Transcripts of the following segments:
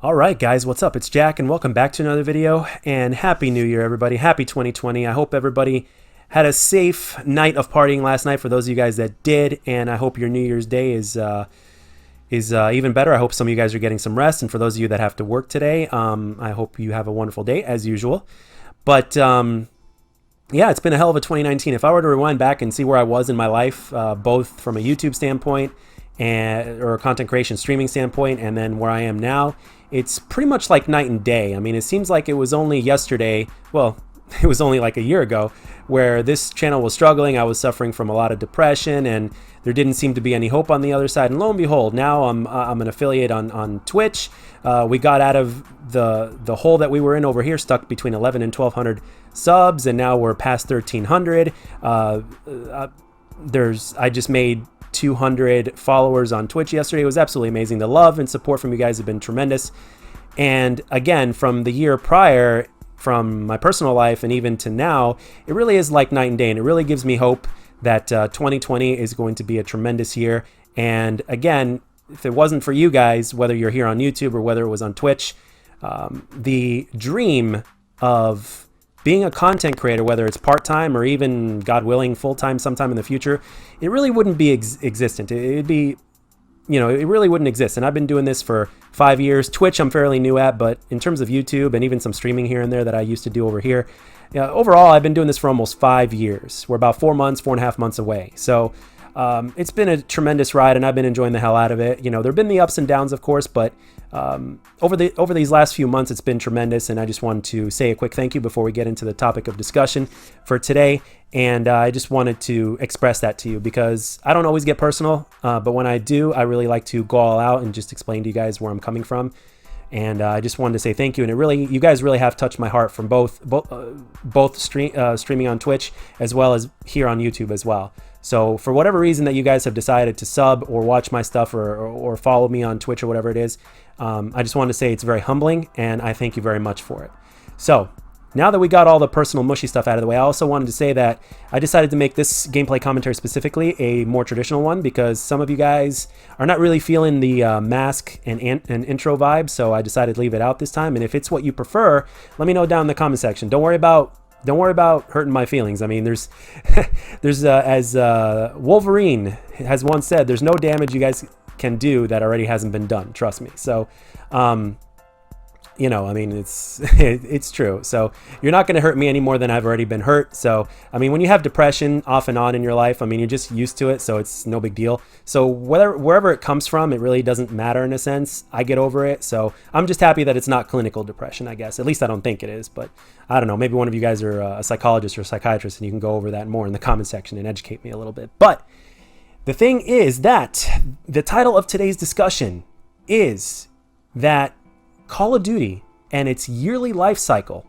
All right, guys, what's up? It's Jack, and welcome back to another video. And Happy New Year, everybody. Happy 2020. I hope everybody had a safe night of partying last night for those of you guys that did, and I hope your New Year's Day is even better. I hope some of you guys are getting some rest, and for those of you that have to work today, I hope you have a wonderful day as usual. But yeah, it's been a hell of a 2019. If I were to rewind back and see where I was in my life, both from a YouTube standpoint or a content creation streaming standpoint, and then where I am now, it's pretty much like night and day. I mean, it seems like it was only yesterday, well, it was only like a year ago, where this channel was struggling. I was suffering from a lot of depression, and there didn't seem to be any hope on the other side. And lo and behold, now I'm an affiliate on Twitch. We got out of the hole that we were in over here, stuck between 11 and 1,200 subs, and now we're past 1,300. I just made 200 followers on Twitch yesterday. It was absolutely amazing. The love and support from you guys have been tremendous. And again, from the year prior, from my personal life and even to now, it really is like night and day, and it really gives me hope that 2020 is going to be a tremendous year. And again, if it wasn't for you guys, whether you're here on YouTube or whether it was on Twitch, the dream of being a content creator, whether it's part-time or even, God willing, full-time sometime in the future, it really wouldn't be existent. It'd be, you know, it really wouldn't exist. And I've been doing this for 5 years. Twitch I'm fairly new at, but in terms of YouTube and even some streaming here and there that I used to do over here, overall I've been doing this for almost 5 years. We're about 4.5 months away. So it's been a tremendous ride, and I've been enjoying the hell out of it. You know, there've been the ups and downs, of course, but over these last few months, it's been tremendous. And I just wanted to say a quick thank you before we get into the topic of discussion for today. And I just wanted to express that to you, because I don't always get personal, but when I do, I really like to go all out and just explain to you guys where I'm coming from. And I just wanted to say thank you. And you guys really have touched my heart from both streaming on Twitch as well as here on YouTube as well. So for whatever reason that you guys have decided to sub or watch my stuff or follow me on Twitch or whatever it is, I just wanted to say it's very humbling, and I thank you very much for it. So now that we got all the personal mushy stuff out of the way, I also wanted to say that I decided to make this gameplay commentary specifically a more traditional one, because some of you guys are not really feeling the mask and intro vibe, so I decided to leave it out this time. And if it's what you prefer, let me know down in the comment section. Don't worry about hurting my feelings. I mean, there's as Wolverine has once said, there's no damage you guys can do that already hasn't been done. Trust me. So, you know, I mean, it's true. So you're not going to hurt me any more than I've already been hurt. So, I mean, when you have depression off and on in your life, I mean, you're just used to it, so it's no big deal. So wherever it comes from, it really doesn't matter in a sense. I get over it. So I'm just happy that it's not clinical depression, I guess. At least I don't think it is, but I don't know. Maybe one of you guys are a psychologist or a psychiatrist, and you can go over that more in the comment section and educate me a little bit. But the thing is that the title of today's discussion is that Call of Duty and its yearly life cycle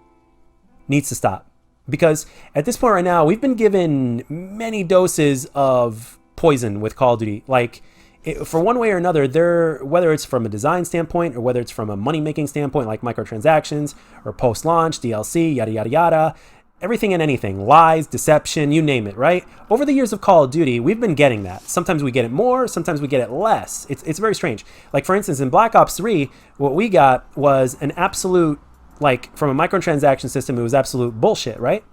needs to stop. Because at this point right now, we've been given many doses of poison with Call of Duty. Like, for one way or another, whether it's from a design standpoint or whether it's from a money-making standpoint, like microtransactions or post-launch, DLC, yada, yada, yada, everything and anything, lies, deception, you name it, right? Over the years of Call of Duty, we've been getting that. Sometimes we get it more, sometimes we get it less. It's very strange. Like, for instance, in Black Ops 3, what we got was an absolute, like, from a microtransaction system, it was absolute bullshit, right?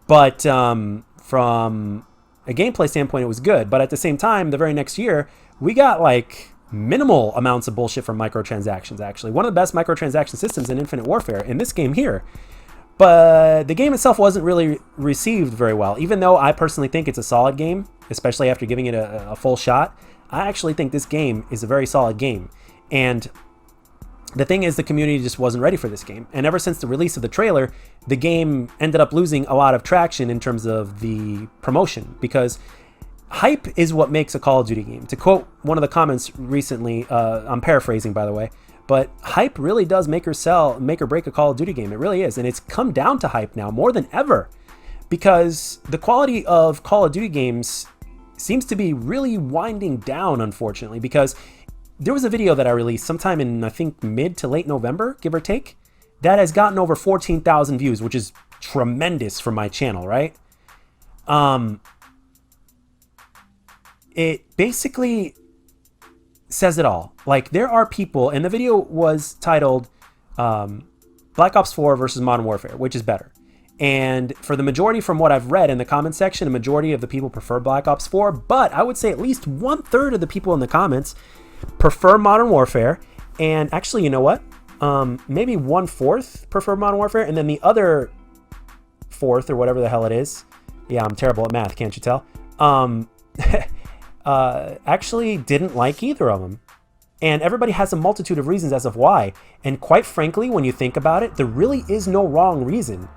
But from a gameplay standpoint, it was good. But at the same time, the very next year, we got, like, minimal amounts of bullshit from microtransactions, actually. One of the best microtransaction systems in Infinite Warfare, in this game here. But the game itself wasn't really received very well. Even though I personally think it's a solid game, especially after giving it a full shot, I actually think this game is a very solid game. And the thing is, the community just wasn't ready for this game. And ever since the release of the trailer, the game ended up losing a lot of traction in terms of the promotion, because hype is what makes a Call of Duty game. To quote one of the comments recently, I'm paraphrasing, by the way, but hype really does make or break a Call of Duty game. It really is. And it's come down to hype now more than ever, because the quality of Call of Duty games seems to be really winding down, unfortunately, because there was a video that I released sometime in, I think, mid to late November, give or take, that has gotten over 14,000 views, which is tremendous for my channel, right? It basically says it all. Like, there are people, and the video was titled Black Ops 4 versus Modern Warfare, which is better. And for the majority, from what I've read in the comment section, a majority of the people prefer Black Ops 4, but I would say at least 1/3 of the people in the comments prefer Modern Warfare. And actually, you know what? Maybe 1/4 prefer Modern Warfare, and then the other fourth, or whatever the hell it is. Yeah, I'm terrible at math, can't you tell? Actually didn't like either of them. And everybody has a multitude of reasons as of why. And quite frankly, when you think about it, there really is no wrong reason.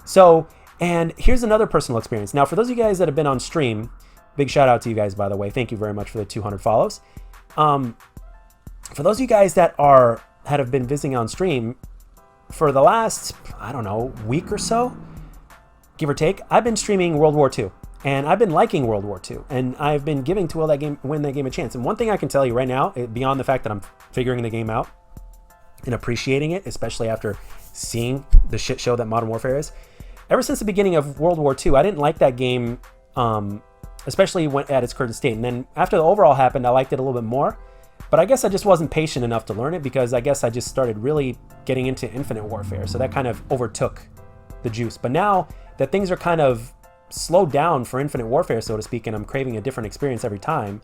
So, and here's another personal experience. Now, for those of you guys that have been on stream, big shout out to you guys, by the way. Thank you very much for the 200 follows. For those of you guys that have been visiting on stream for the last, I don't know, week or so, give or take, I've been streaming World War II. And I've been liking World War II, and I've been giving to win that game a chance. And one thing I can tell you right now, beyond the fact that I'm figuring the game out and appreciating it, especially after seeing the shit show that Modern Warfare is, ever since the beginning of World War II, I didn't like that game, especially at its current state. And then after the overhaul happened, I liked it a little bit more. But I guess I just wasn't patient enough to learn it, because I guess I just started really getting into Infinite Warfare. So that kind of overtook the juice. But now that things are kind of slowed down for Infinite Warfare, so to speak, and I'm craving a different experience every time,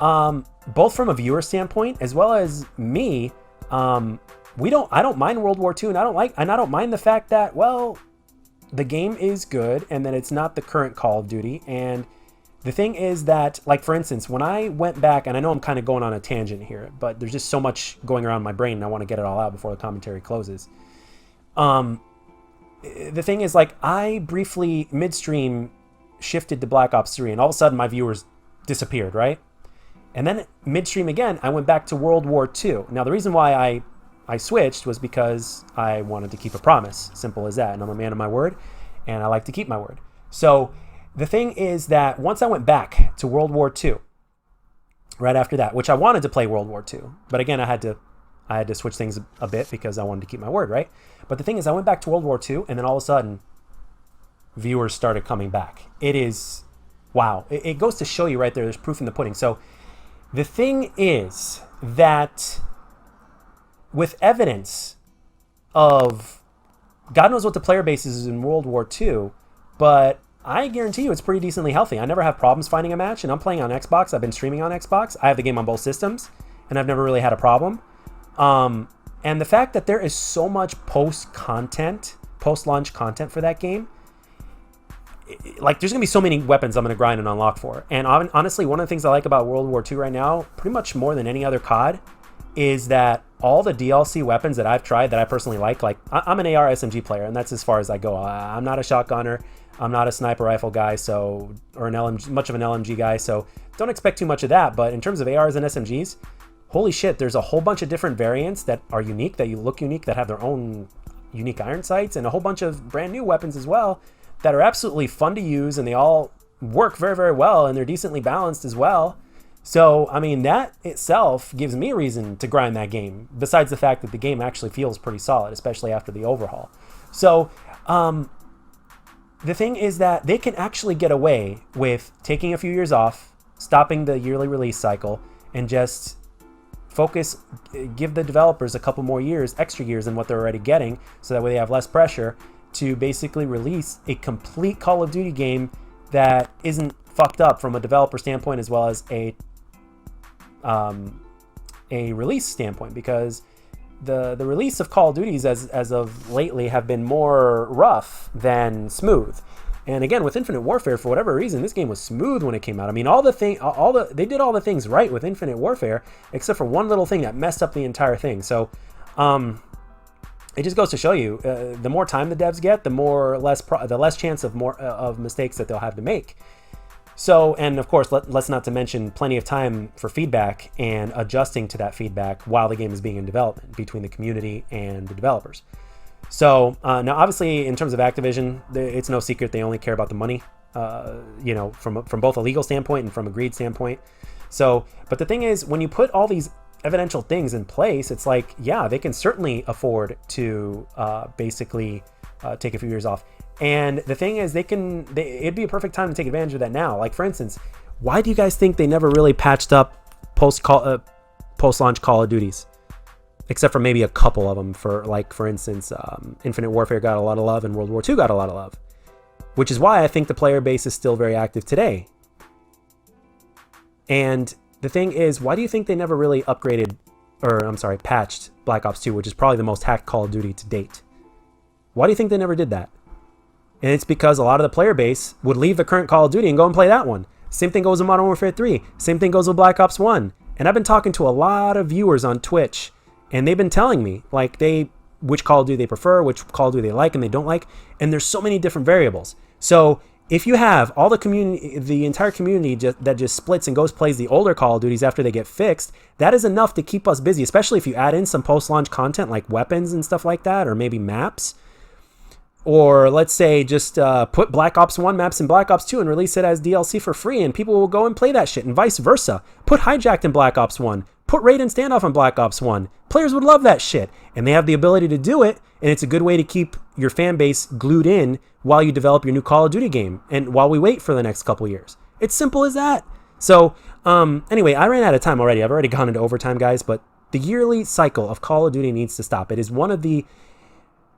both from a viewer standpoint as well as me, I don't mind World War II, and I don't mind the fact that, well, the game is good and that it's not the current Call of Duty. And the thing is that, like, for instance, when I went back, and I know I'm kind of going on a tangent here, but there's just so much going around my brain and I want to get it all out before the commentary closes. The thing is, like, I briefly midstream shifted to Black Ops 3, and all of a sudden my viewers disappeared, right? And then midstream again, I went back to World War II. Now, the reason why I switched was because I wanted to keep a promise. Simple as that. And I'm a man of my word, and I like to keep my word. So the thing is that once I went back to World War II, right after that, which I wanted to play World War II, but again, I had to switch things a bit because I wanted to keep my word, right? But the thing is, I went back to World War II, and then all of a sudden, viewers started coming back. It is, wow. It goes to show you right there, there's proof in the pudding. So the thing is that with evidence of God knows what the player base is in World War II, but I guarantee you it's pretty decently healthy. I never have problems finding a match, and I'm playing on Xbox. I've been streaming on Xbox. I have the game on both systems, and I've never really had a problem. And the fact that there is so much post-launch content for that game, like, there's going to be so many weapons I'm going to grind and unlock for. And honestly, one of the things I like about World War II right now, pretty much more than any other COD, is that all the DLC weapons that I've tried that I personally like I'm an AR SMG player, and that's as far as I go. I'm not a shotgunner. I'm not a sniper rifle guy, or an LMG, much of an LMG guy, so don't expect too much of that. But in terms of ARs and SMGs, holy shit, there's a whole bunch of different variants that are unique, that look unique, that have their own unique iron sights, and a whole bunch of brand new weapons as well that are absolutely fun to use, and they all work very, very well, and they're decently balanced as well. So, I mean, that itself gives me a reason to grind that game, besides the fact that the game actually feels pretty solid, especially after the overhaul. So, the thing is that they can actually get away with taking a few years off, stopping the yearly release cycle, and just give the developers a couple more years, extra years than what they're already getting, so that way they have less pressure to basically release a complete Call of Duty game that isn't fucked up from a developer standpoint as well as a release standpoint, because the release of Call of Duties as of lately have been more rough than smooth. And again, with Infinite Warfare, for whatever reason, this game was smooth when it came out. I mean, they did all the things right with Infinite Warfare, except for one little thing that messed up the entire thing. So, it just goes to show you, the more time the devs get, the less chance of mistakes that they'll have to make. So, and of course, let's not to mention plenty of time for feedback and adjusting to that feedback while the game is being in development between the community and the developers. So now, obviously, in terms of Activision, it's no secret they only care about the money, from both a legal standpoint and from a greed standpoint. So, but the thing is, when you put all these evidential things in place, it's like, yeah, they can certainly afford to basically take a few years off. And the thing is, it'd be a perfect time to take advantage of that now. Like, for instance, why do you guys think they never really patched up post-launch Call of Duties, except for maybe a couple of them. For instance, Infinite Warfare got a lot of love and World War II got a lot of love, which is why I think the player base is still very active today. And the thing is, why do you think they never really patched Black Ops 2, which is probably the most hacked Call of Duty to date? Why do you think they never did that? And it's because a lot of the player base would leave the current Call of Duty and go and play that one. Same thing goes with Modern Warfare 3. Same thing goes with Black Ops 1. And I've been talking to a lot of viewers on Twitch, and they've been telling me like which Call of Duty they prefer, which Call of Duty they like and they don't like. And there's so many different variables. So if you have all the community, the entire community that just splits and goes plays the older Call of Duties after they get fixed, that is enough to keep us busy, especially if you add in some post-launch content like weapons and stuff like that, or maybe maps. Or let's say just put Black Ops 1 maps in Black Ops 2 and release it as DLC for free, and people will go and play that shit, and vice versa. Put Hijacked in Black Ops 1. Put Raid and Standoff in Black Ops 1. Players would love that shit, and they have the ability to do it, and it's a good way to keep your fan base glued in while you develop your new Call of Duty game, and while we wait for the next couple years. It's simple as that. So, anyway, I ran out of time already. I've already gone into overtime, guys, but the yearly cycle of Call of Duty needs to stop. It is one of the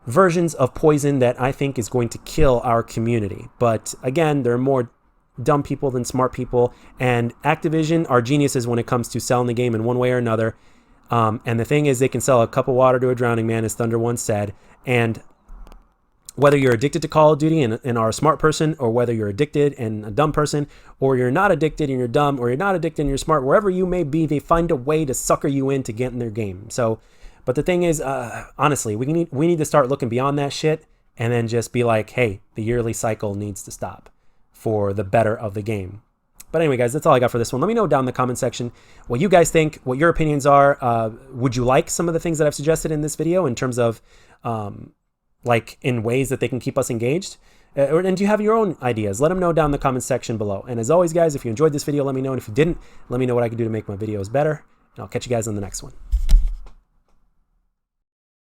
versions of poison that I think is going to kill our community. But again, there are more dumb people than smart people, and Activision are geniuses when it comes to selling the game in one way or another. And the thing is, they can sell a cup of water to a drowning man, as Thunder once said. And whether you're addicted to Call of Duty and are a smart person, or whether you're addicted and a dumb person, or you're not addicted and you're dumb, or you're not addicted and you're smart, wherever you may be, they find a way to sucker you in to get in their game. So, but the thing is, honestly, we need to start looking beyond that shit and then just be like, hey, the yearly cycle needs to stop for the better of the game. But anyway, guys, that's all I got for this one. Let me know down in the comment section what you guys think, what your opinions are. Would you like some of the things that I've suggested in this video in terms of like in ways that they can keep us engaged? And do you have your own ideas? Let them know down in the comment section below. And as always, guys, if you enjoyed this video, let me know. And if you didn't, let me know what I can do to make my videos better. And I'll catch you guys on the next one.